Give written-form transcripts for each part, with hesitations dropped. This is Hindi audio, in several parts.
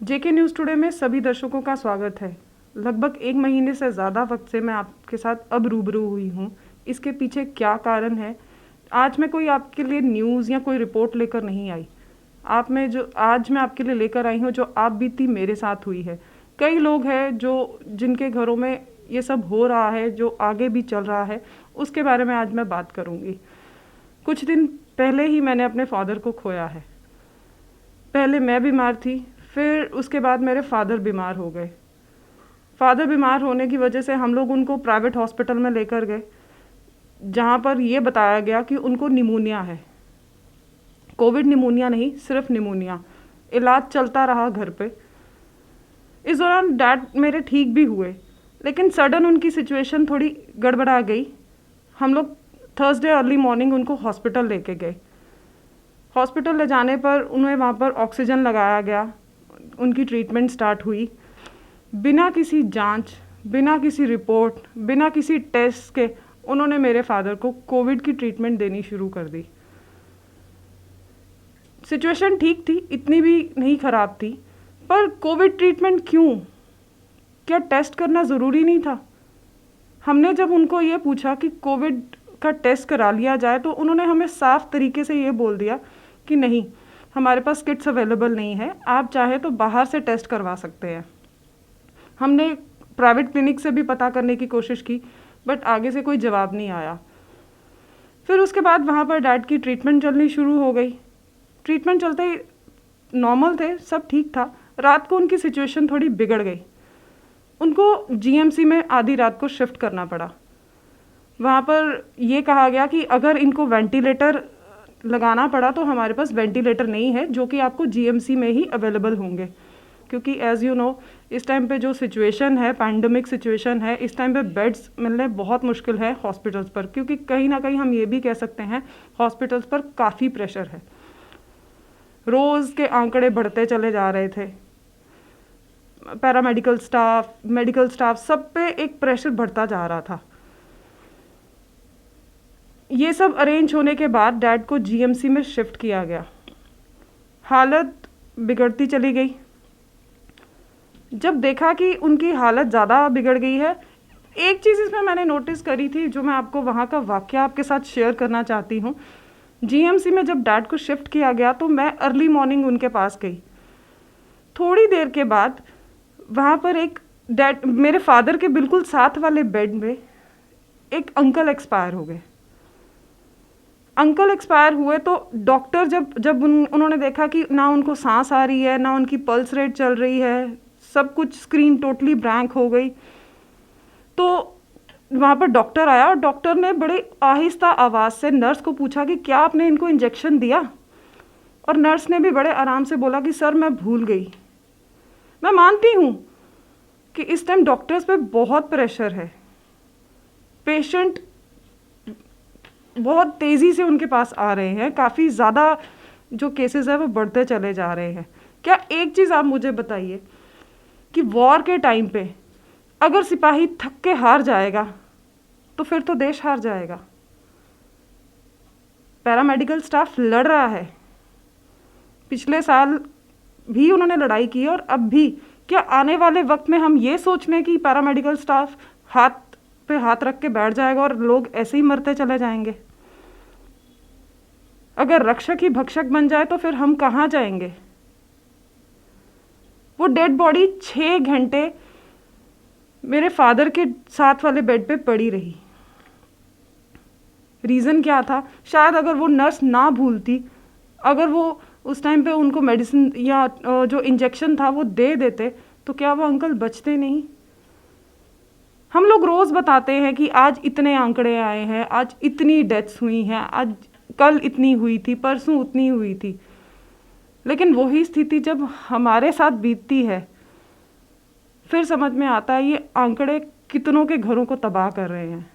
जेके न्यूज़ टुडे में सभी दर्शकों का स्वागत है। लगभग 1 महीने से ज़्यादा वक्त से मैं आपके साथ अब रूबरू हुई हूँ। इसके पीछे क्या कारण है? आज मैं कोई आपके लिए न्यूज़ या कोई रिपोर्ट लेकर नहीं आई। आप में जो आज मैं आपके लिए लेकर आई हूँ, जो आप बीती मेरे साथ हुई है। कई लोग हैं जो जिनके घरों में ये सब हो रहा है, जो आगे भी चल रहा है, उसके बारे में आज मैं बात करूँगी। कुछ दिन पहले ही मैंने अपने फादर को खोया है। पहले मैं बीमार थी, फिर उसके बाद मेरे फादर बीमार हो गए। फादर बीमार होने की वजह से हम लोग उनको प्राइवेट हॉस्पिटल में लेकर गए, जहाँ पर ये बताया गया कि उनको निमोनिया है। कोविड निमोनिया नहीं, सिर्फ निमोनिया। इलाज चलता रहा घर पे। इस दौरान डैड मेरे ठीक भी हुए, लेकिन सडन उनकी सिचुएशन थोड़ी गड़बड़ा गई। हम लोग थर्सडे अर्ली मॉर्निंग उनको हॉस्पिटल लेके गए। हॉस्पिटल ले जाने पर उन्हें वहाँ पर ऑक्सीजन लगाया गया, उनकी ट्रीटमेंट स्टार्ट हुई। बिना किसी जांच, बिना किसी रिपोर्ट, बिना किसी टेस्ट के उन्होंने मेरे फादर को कोविड की ट्रीटमेंट देनी शुरू कर दी। सिचुएशन ठीक थी, इतनी भी नहीं ख़राब थी, पर कोविड ट्रीटमेंट क्यों? क्या टेस्ट करना ज़रूरी नहीं था? हमने जब उनको ये पूछा कि कोविड का टेस्ट करा लिया जाए, तो उन्होंने हमें साफ तरीके से ये बोल दिया कि नहीं, हमारे पास किट्स अवेलेबल नहीं है, आप चाहे तो बाहर से टेस्ट करवा सकते हैं। हमने प्राइवेट क्लिनिक से भी पता करने की कोशिश की, बट आगे से कोई जवाब नहीं आया। फिर उसके बाद वहाँ पर डैड की ट्रीटमेंट चलनी शुरू हो गई। ट्रीटमेंट चलते ही नॉर्मल थे, सब ठीक था। रात को उनकी सिचुएशन थोड़ी बिगड़ गई। उनको जीएमसी में आधी रात को शिफ्ट करना पड़ा। वहाँ पर ये कहा गया कि अगर इनको वेंटिलेटर लगाना पड़ा तो हमारे पास वेंटिलेटर नहीं है, जो कि आपको जीएमसी में ही अवेलेबल होंगे, क्योंकि एज़ यू नो इस टाइम पे जो सिचुएशन है, पैंडमिक सिचुएशन है, इस टाइम पे बेड्स मिलने बहुत मुश्किल है हॉस्पिटल्स पर, क्योंकि कहीं ना कहीं हम ये भी कह सकते हैं हॉस्पिटल्स पर काफ़ी प्रेशर है। रोज़ के आंकड़े बढ़ते चले जा रहे थे। पैरामेडिकल स्टाफ, मेडिकल स्टाफ, सब पे एक प्रेशर बढ़ता जा रहा था। ये सब अरेंज होने के बाद डैड को जीएमसी में शिफ्ट किया गया। हालत बिगड़ती चली गई। जब देखा कि उनकी हालत ज़्यादा बिगड़ गई है, एक चीज़ इसमें मैंने नोटिस करी थी, जो मैं आपको वहाँ का वाक़या आपके साथ शेयर करना चाहती हूँ। जीएमसी में जब डैड को शिफ्ट किया गया तो मैं अर्ली मॉर्निंग उनके पास गई। थोड़ी देर के बाद वहाँ पर एक डैड, मेरे फादर के बिल्कुल साथ वाले बेड में एक अंकल एक्सपायर हो गए। अंकल एक्सपायर हुए तो डॉक्टर जब जब उन्होंने देखा कि ना उनको सांस आ रही है, ना उनकी पल्स रेट चल रही है, सब कुछ स्क्रीन टोटली ब्लैंक हो गई, तो वहाँ पर डॉक्टर आया और डॉक्टर ने बड़े आहिस्ता आवाज़ से नर्स को पूछा कि क्या आपने इनको इंजेक्शन दिया? और नर्स ने भी बड़े आराम से बोला कि सर मैं भूल गई। मैं मानती हूँ कि इस टाइम डॉक्टर्स पे बहुत प्रेशर है। पेशेंट बहुत तेज़ी से उनके पास आ रहे हैं, काफ़ी ज़्यादा जो केसेस है वो बढ़ते चले जा रहे हैं। क्या एक चीज़ आप मुझे बताइए कि वॉर के टाइम पे अगर सिपाही थक के हार जाएगा तो फिर तो देश हार जाएगा। पैरामेडिकल स्टाफ लड़ रहा है, पिछले साल भी उन्होंने लड़ाई की और अब भी। क्या आने वाले वक्त में हम ये सोच लें कि पैरामेडिकल स्टाफ हाथ पे हाथ रख के बैठ जाएगा और लोग ऐसे ही मरते चले जाएंगे? अगर रक्षक ही भक्षक बन जाए तो फिर हम कहाँ जाएंगे? वो डेड बॉडी 6 घंटे मेरे फादर के साथ वाले बेड पे पड़ी रही। रीज़न क्या था? शायद अगर वो नर्स ना भूलती, अगर वो उस टाइम पे उनको मेडिसिन या जो इंजेक्शन था वो दे देते, तो क्या वो अंकल बचते नहीं? हम लोग रोज़ बताते हैं कि आज इतने आंकड़े आए हैं, आज इतनी डेथ्स हुई हैं, आज कल इतनी हुई थी, परसों उतनी हुई थी, लेकिन वही स्थिति जब हमारे साथ बीतती है, फिर समझ में आता है ये आंकड़े कितनों के घरों को तबाह कर रहे हैं।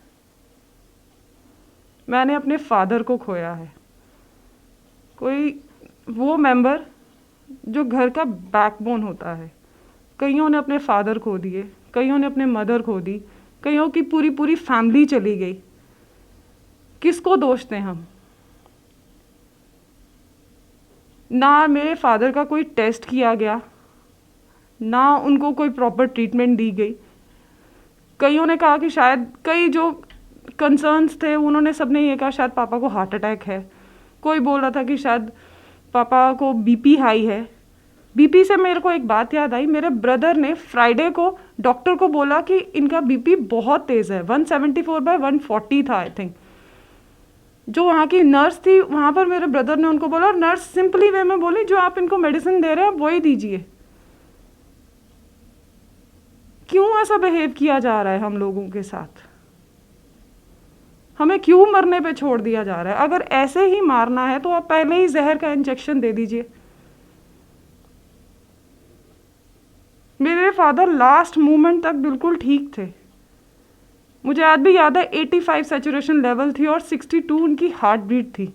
मैंने अपने फादर को खोया है, कोई वो मेंबर जो घर का बैकबोन होता है। कईयों ने अपने फादर खो दिए, कईयों ने अपने मदर खो दी, कईयों की पूरी पूरी फैमिली चली गई। किसको दोष दें हम? ना मेरे फादर का कोई टेस्ट किया गया, ना उनको कोई प्रॉपर ट्रीटमेंट दी गई। कईयों ने कहा कि शायद, कई जो कंसर्न्स थे उन्होंने सबने ये कहा शायद पापा को हार्ट अटैक है, कोई बोल रहा था कि शायद पापा को बीपी हाई है। बीपी से मेरे को एक बात याद आई, मेरे ब्रदर ने फ्राइडे को डॉक्टर को बोला कि इनका बीपी बहुत तेज़ है, 174/140 था आई थिंक। जो वहाँ की नर्स थी वहाँ पर मेरे ब्रदर ने उनको बोला, और नर्स सिंपली वे में बोली जो आप इनको मेडिसिन दे रहे हैं वही दीजिए। क्यों ऐसा बिहेव किया जा रहा है हम लोगों के साथ? हमें क्यों मरने पे छोड़ दिया जा रहा है? अगर ऐसे ही मारना है तो आप पहले ही जहर का इंजेक्शन दे दीजिए। मेरे फादर लास्ट मोमेंट तक बिल्कुल ठीक थे। मुझे आज भी याद है 85 सैचुरेशन लेवल थी और 62 उनकी हार्ट बीट थी।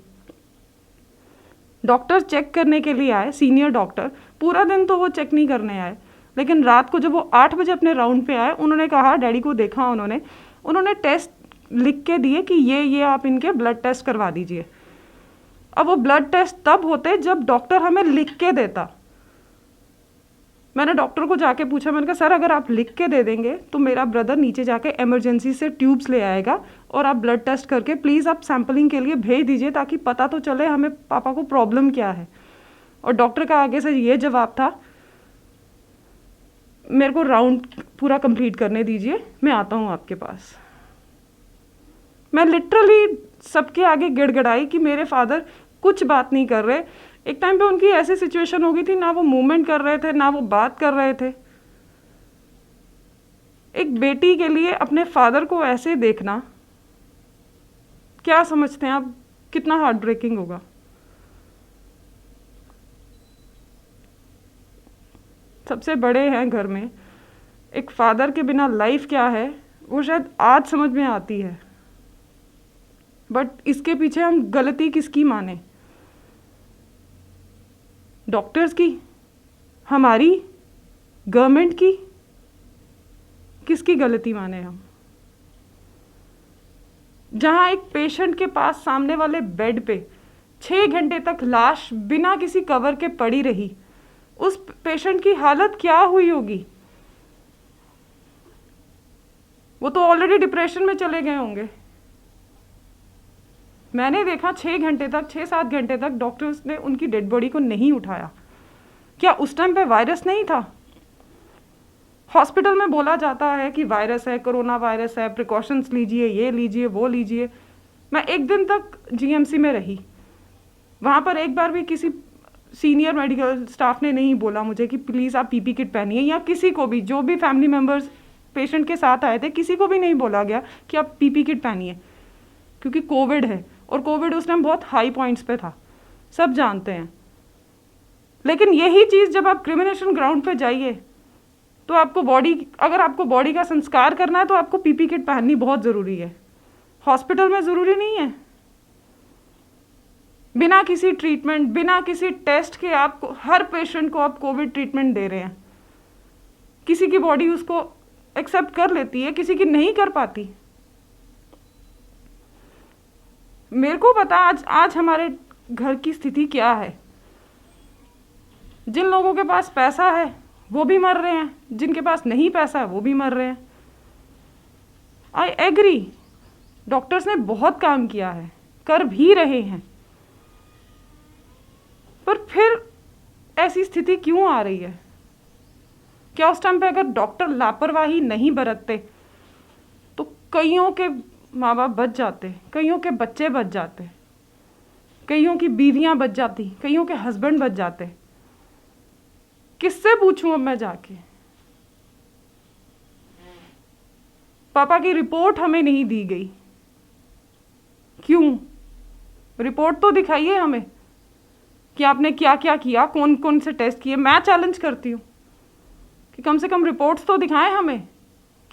डॉक्टर चेक करने के लिए आए, सीनियर डॉक्टर। पूरा दिन तो वो चेक नहीं करने आए, लेकिन रात को जब वो 8 बजे अपने राउंड पे आए, उन्होंने कहा, डैडी को देखा उन्होंने टेस्ट लिख के दिए कि ये आप इनके ब्लड टेस्ट करवा दीजिए। अब वो ब्लड टेस्ट तब होते जब डॉक्टर हमें लिख के देता। मैंने डॉक्टर को जाके पूछा, मैंने कहा सर अगर आप लिख के दे देंगे तो मेरा ब्रदर नीचे जाके इमरजेंसी से ट्यूब्स ले आएगा और आप ब्लड टेस्ट करके प्लीज़ आप सैम्पलिंग के लिए भेज दीजिए ताकि पता तो चले हमें पापा को प्रॉब्लम क्या है। और डॉक्टर का आगे से ये जवाब था, मेरे को राउंड पूरा कंप्लीट करने दीजिए, मैं आता हूँ आपके पास। मैं लिटरली सबके आगे गिड़गिड़ाई कि मेरे फादर कुछ बात नहीं कर रहे। एक टाइम पे उनकी ऐसी सिचुएशन हो गई थी, ना वो मूवमेंट कर रहे थे ना वो बात कर रहे थे। एक बेटी के लिए अपने फादर को ऐसे देखना, क्या समझते हैं आप कितना हार्ट ब्रेकिंग होगा? सबसे बड़े हैं घर में, एक फादर के बिना लाइफ क्या है वो शायद आज समझ में आती है, बट इसके पीछे हम गलती किसकी माने? डॉक्टर्स की, हमारी, गवर्नमेंट की? किसकी गलती माने हम? जहां एक पेशेंट के पास सामने वाले बेड पे 6 घंटे तक लाश बिना किसी कवर के पड़ी रही, उस पेशेंट की हालत क्या हुई होगी? वो तो ऑलरेडी डिप्रेशन में चले गए होंगे। मैंने देखा 6 घंटे तक, 6-7 घंटे तक डॉक्टर्स ने उनकी डेड बॉडी को नहीं उठाया। क्या उस टाइम पे वायरस नहीं था? हॉस्पिटल में बोला जाता है कि वायरस है, कोरोना वायरस है, प्रिकॉशंस लीजिए, ये लीजिए, वो लीजिए। मैं 1 दिन तक जीएमसी में रही, वहाँ पर एक बार भी किसी सीनियर मेडिकल स्टाफ ने नहीं बोला मुझे कि प्लीज़ आप पीपी किट पहनिए, या किसी को भी, जो भी फैमिली मेम्बर्स पेशेंट के साथ आए थे, किसी को भी नहीं बोला गया कि आप पीपी किट पहनिए, क्योंकि कोविड है और कोविड उस टाइम बहुत हाई पॉइंट्स पे था, सब जानते हैं। लेकिन यही चीज़ जब आप क्रिमिनेशन ग्राउंड पे जाइए तो आपको अगर आपको बॉडी का संस्कार करना है तो आपको पीपी किट पहननी बहुत ज़रूरी है। हॉस्पिटल में ज़रूरी नहीं है। बिना किसी ट्रीटमेंट, बिना किसी टेस्ट के आपको, हर पेशेंट को आप कोविड ट्रीटमेंट दे रहे हैं। किसी की बॉडी उसको एक्सेप्ट कर लेती है, किसी की नहीं कर पाती। मेरे को पता आज हमारे घर की स्थिति क्या है। जिन लोगों के पास पैसा है वो भी मर रहे हैं, जिनके पास नहीं पैसा है वो भी मर रहे हैं। आई एग्री, डॉक्टर्स ने बहुत काम किया है, कर भी रहे हैं, पर फिर ऐसी स्थिति क्यों आ रही है? क्या उस टाइम पे अगर डॉक्टर लापरवाही नहीं बरतते तो कईयों के माँ बाप बच जाते, कईयों के बच्चे बच जाते, कईयों की बीवियां बच जाती, कईयों के हस्बैंड बच जाते। किससे पूछूं अब मैं जाके? पापा की रिपोर्ट हमें नहीं दी गई, क्यों? रिपोर्ट तो दिखाइए हमें कि आपने क्या क्या किया, कौन कौन से टेस्ट किए। मैं चैलेंज करती हूँ कि कम से कम रिपोर्ट्स तो दिखाएं हमें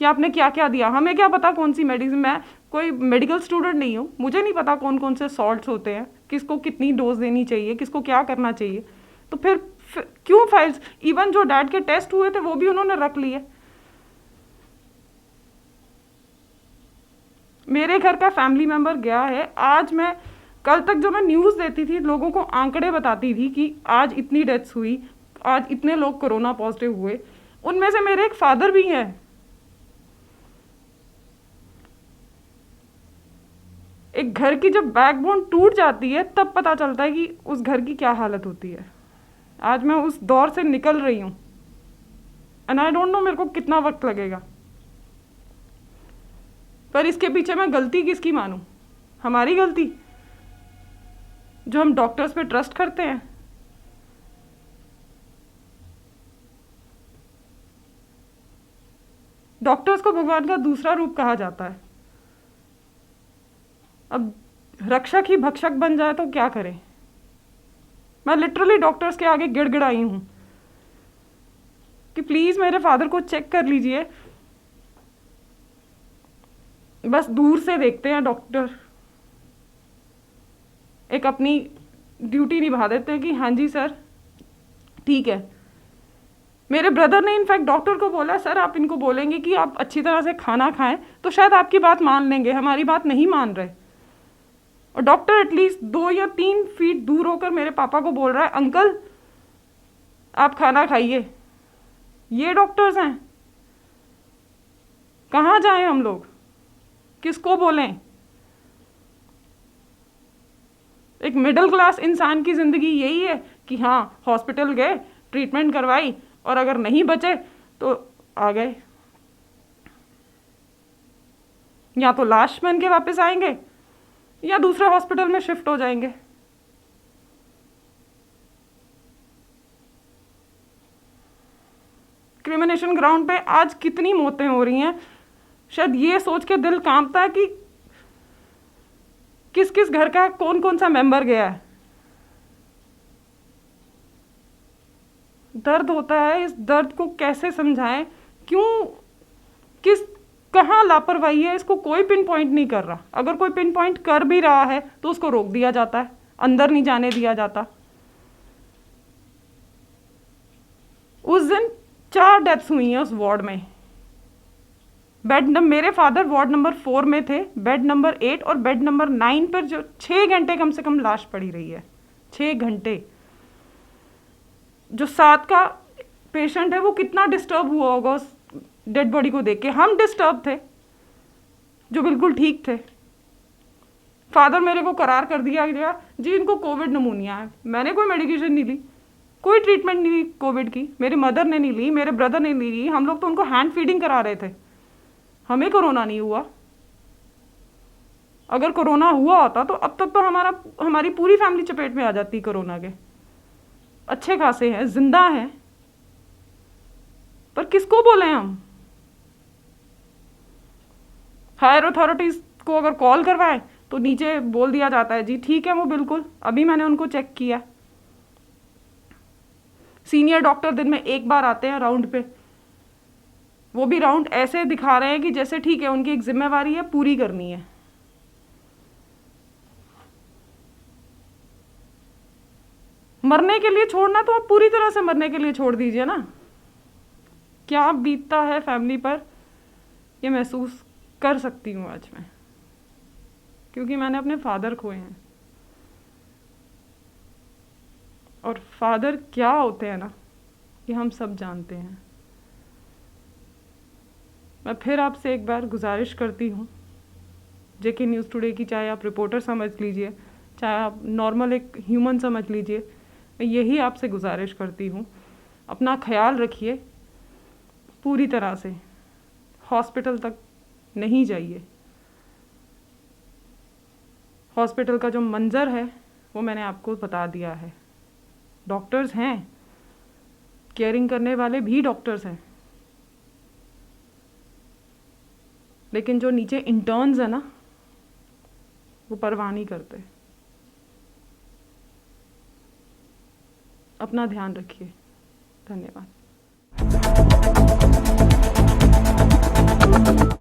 कि आपने क्या क्या दिया। हमें क्या पता कौन सी मेडिसिन, मैं कोई मेडिकल स्टूडेंट नहीं हूँ, मुझे नहीं पता कौन कौन से सॉल्ट्स होते हैं, किसको कितनी डोज देनी चाहिए, किसको क्या करना चाहिए। तो फिर क्यों फाइल्स, इवन जो डैड के टेस्ट हुए थे वो भी उन्होंने रख लिए। मेरे घर का फैमिली मेंबर गया है, आज मैं कल तक जो मैं न्यूज़ देती थी लोगों को आंकड़े बताती थी कि आज इतनी डेथ्स हुई, आज इतने लोग कोरोना पॉजिटिव हुए। उनमें से मेरे एक फादर भी हैं। एक घर की जब बैकबोन टूट जाती है तब पता चलता है कि उस घर की क्या हालत होती है। आज मैं उस दौर से निकल रही हूँ एंड आई डोंट नो मेरे को कितना वक्त लगेगा, पर इसके पीछे मैं गलती किसकी मानूं? हमारी गलती जो हम डॉक्टर्स पे ट्रस्ट करते हैं। डॉक्टर्स को भगवान का दूसरा रूप कहा जाता है। अब रक्षक ही भक्षक बन जाए तो क्या करें? मैं लिटरली डॉक्टर्स के आगे गिड़गिड़ाई हूं कि प्लीज मेरे फादर को चेक कर लीजिए। बस दूर से देखते हैं डॉक्टर, एक अपनी ड्यूटी निभा देते हैं कि हाँ जी सर ठीक है। मेरे ब्रदर ने इनफैक्ट डॉक्टर को बोला, सर आप इनको बोलेंगे कि आप अच्छी तरह से खाना खाएं तो शायद आपकी बात मान लेंगे, हमारी बात नहीं मान रहे। और डॉक्टर एटलीस्ट 2 या 3 फीट दूर होकर मेरे पापा को बोल रहा है, अंकल आप खाना खाइए। ये डॉक्टर्स हैं? कहाँ जाएं हम लोग? किसको बोलें? एक मिडिल क्लास इंसान की ज़िंदगी यही है कि हाँ हॉस्पिटल गए, ट्रीटमेंट करवाई और अगर नहीं बचे तो आ गए, या तो लाश बन के वापस आएंगे या दूसरे हॉस्पिटल में शिफ्ट हो जाएंगे। क्रिमिनेशन ग्राउंड पे आज कितनी मौतें हो रही हैं, शायद ये सोच के दिल कांपता है कि किस किस घर का कौन कौन सा मेंबर गया है। दर्द होता है, इस दर्द को कैसे समझाएं? क्यों, किस, कहाँ लापरवाही है इसको कोई पिन पॉइंट नहीं कर रहा। अगर कोई पिन पॉइंट कर भी रहा है तो उसको रोक दिया जाता है, अंदर नहीं जाने दिया जाता। उस दिन 4 डेथ्स हुई हैं उस वार्ड में। मेरे फादर वार्ड नंबर 4 में थे, बेड नंबर 8 और बेड नंबर 9 पर जो 6 घंटे कम से कम लाश पड़ी रही है। 6 घंटे। जो 7 का पेशेंट है वो कितना डिस्टर्ब हुआ होगा उस डेड बॉडी को देख के। हम डिस्टर्ब थे जो बिल्कुल ठीक थे। फादर मेरे को करार कर दिया गया जी इनको कोविड नमूनिया है। मैंने कोई मेडिकेशन नहीं ली, कोई ट्रीटमेंट नहीं ली कोविड की। मेरी मदर ने नहीं ली, मेरे ब्रदर ने नहीं ली। हम लोग तो उनको हैंड फीडिंग करा रहे थे। हमें कोरोना नहीं हुआ। अगर कोरोना हुआ होता तो अब तक तो हमारी पूरी फैमिली चपेट में आ जाती कोरोना के। अच्छे खासे हैं, जिंदा हैं, पर किसको बोले हम? हायर अथॉरिटीज को अगर कॉल करवाएं तो नीचे बोल दिया जाता है जी ठीक है वो बिल्कुल, अभी मैंने उनको चेक किया। सीनियर डॉक्टर दिन में 1 बार आते हैं राउंड पे, वो भी राउंड ऐसे दिखा रहे हैं कि जैसे ठीक है उनकी एक जिम्मेवारी है, पूरी करनी है। मरने के लिए छोड़ना तो आप पूरी तरह से मरने के लिए छोड़ दीजिए ना। क्या बीतता है फैमिली पर ये महसूस कर सकती हूँ आज मैं, क्योंकि मैंने अपने फादर खोए हैं। और फादर क्या होते हैं ना ये हम सब जानते हैं। मैं फिर आपसे एक बार गुजारिश करती हूँ, जेके न्यूज़ टुडे की चाहे आप रिपोर्टर समझ लीजिए, चाहे आप नॉर्मल एक ह्यूमन समझ लीजिए, मैं यही आपसे गुजारिश करती हूँ अपना ख्याल रखिए पूरी तरह से। हॉस्पिटल तक नहीं जाइए। हॉस्पिटल का जो मंजर है वो मैंने आपको बता दिया है। डॉक्टर्स हैं, केयरिंग करने वाले भी डॉक्टर्स हैं, लेकिन जो नीचे इंटर्न्स है ना वो परवाह नहीं करते। अपना ध्यान रखिए। धन्यवाद।